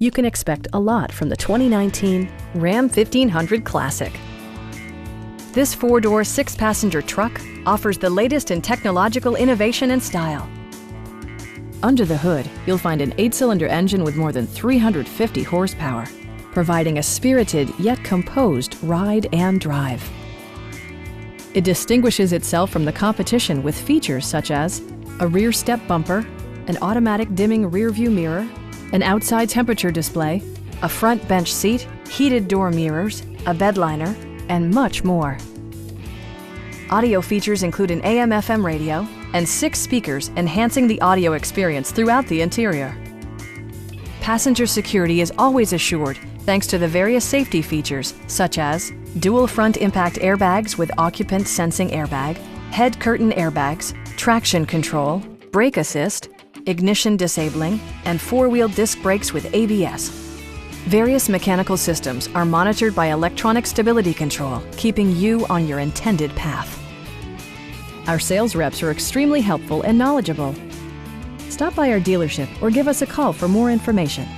You can expect a lot from the 2019 Ram 1500 Classic. This four-door, six-passenger truck offers the latest in technological innovation and style. Under the hood, you'll find an 8-cylinder engine with more than 350 horsepower, providing a spirited yet composed ride and drive. It distinguishes itself from the competition with features such as a rear step bumper, an automatic dimming rear-view mirror, an outside temperature display, a front bench seat, heated door mirrors, a bedliner, and much more. Audio features include an AM/FM radio and 6 speakers, enhancing the audio experience throughout the interior. Passenger security is always assured thanks to the various safety features such as dual front impact airbags with occupant sensing airbag, head curtain airbags, traction control, brake assist, ignition disabling, and 4-wheel disc brakes with ABS. Various mechanical systems are monitored by electronic stability control, keeping you on your intended path. Our sales reps are extremely helpful and knowledgeable. Stop by our dealership or give us a call for more information.